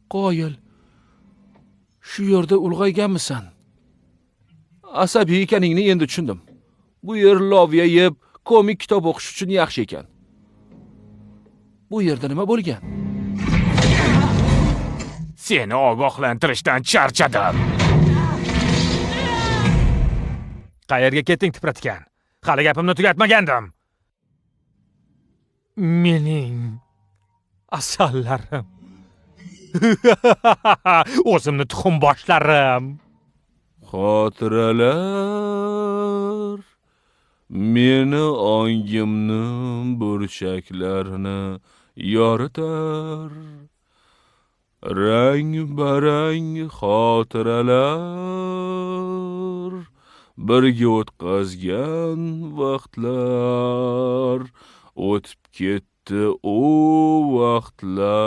Qoyil, shu yerda ulg'ayganmisan? Asabiy ekaningni endi tushundim. Bu yer loviya yeb, komik kitob o'qish uchun yaxshi ekan. Bu yerda nima bo'lgan? Seni ogohlantirishdan charchadim. Qayerga ketding, Tipratkan? Hali gapimni tugatmagandim. Mening asallarim. O'zimni tuxum boshlarim. Xotiralar meni ongimni burchaklarini yoritar. Rang barang xotiralar birga o'tkazgan vaqtlar o'tib ketdi u vaqtlar.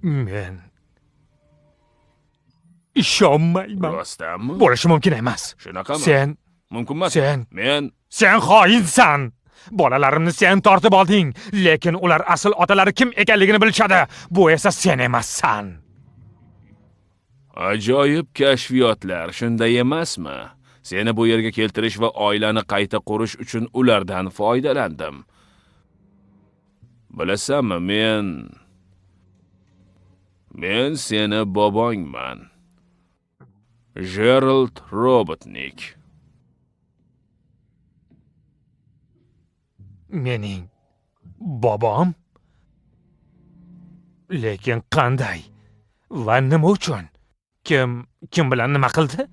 Men ishonmayman. Rostdanmi? Bo'lishi mumkin emas. Shunaqami? Sen mumkin emas. Sen xoinsan. Bolalarimni sen tortib olding, lekin ular asl otalari kim ekanligini bilishadi. Bu esa sen emassan. Ajoyib kashfiyotlar, shunday emasmi? Seni bu yerga keltirish va oilani qayta qurish uchun ulardan foydalandim. Bilasanmi, men seni bobongman. Gerald Robotnik. Mening bobom? Lekin qanday? Va nima uchun? Kim bilan nima qildi?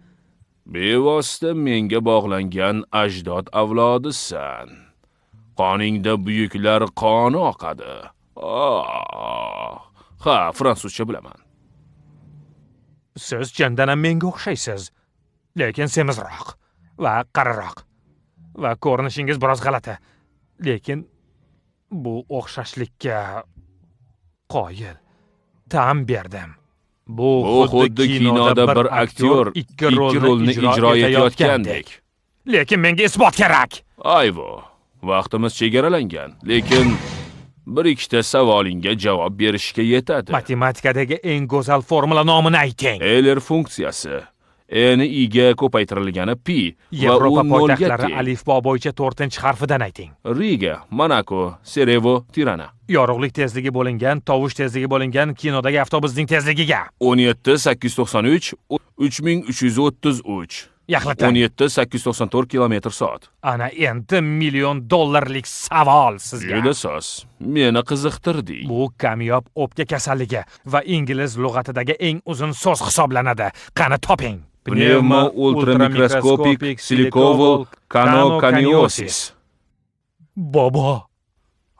Bevosita menga bog'langan ajdod avlodisan. Qoningda buyuklar qoni oqadi. Ha, fransuzcha bilaman. Siz chindan ham menga o'xshaysiz, lekin semizroq va qariroq. Va ko'rinishingiz biroz g'alati. Lekin bu o'xshashlikka qoyil tan berdim. Bu xuddi kinoda bir aktyor ikki rolni ijro etayotgandek. Lekin menga isbot kerak. Ayvo, vaqtimiz chegaralangan, lekin bir ikkita savolingga javob berishga yetadi. Matematikadagi eng go'zal formula nomini ayting. Euler funksiyasi. Ni ga ko'paytirilgani pi va Yevropa u nolga poytaxtlari teng. alifbo bo'yicha 4-harfidan ayting. Riga, Monaco, Sarajevo, Tirana. Yorug'lik tezligi bo'lingan, tovush tezligi bo'lingan kinodagi avtobusning tezligiga. 17 893 3333. Yaxlating. 17 894 km/soat. Ana endi $1,000,000 savol sizga. Juda soz. Meni qiziqtirding. Bu kamyob o'pka kasalligi va ingliz lug'atidagi eng uzun so'z hisoblanadi. Qani toping. Pnevmo ultramikroskopik silikoval kanokaniosis. Bobo.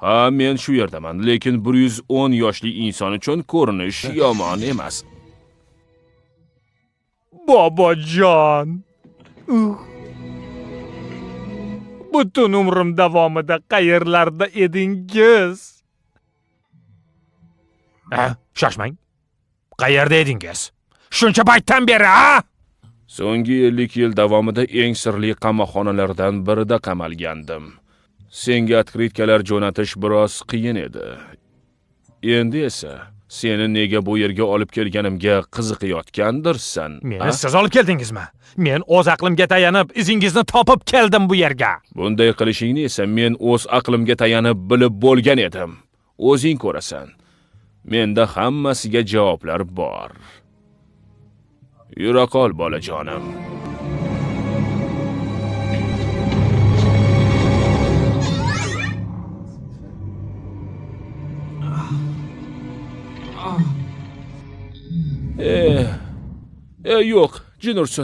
Ha, men shu yerdaman, lekin 110 yoshli inson uchun ko'rinish yomon emas. Bobojon. Butun umrim davomida qayerlarda edingiz? Shoshmang. Qayerda edingiz? Shuncha paytdan beri, ha? So'nggi 50 yil davomida eng sirli qamoqxonalardan birida qamalgandim. Senga otkritkalar jo'natish biroz qiyin edi. Endi esa seni nega bu yerga olib kelganimga qiziqayotgandirsan. Meni siz olib keldingizmi? Men o'z aqlimga tayanib, izingizni topib keldim bu yerga. Bunday qilishingni esa men o'z aqlimga tayanib bilib bo'lgan edim. O'zing ko'rasan. Menda hammasiga javoblar bor. Yura qol, bolajonim. Yo'q, jin ursin.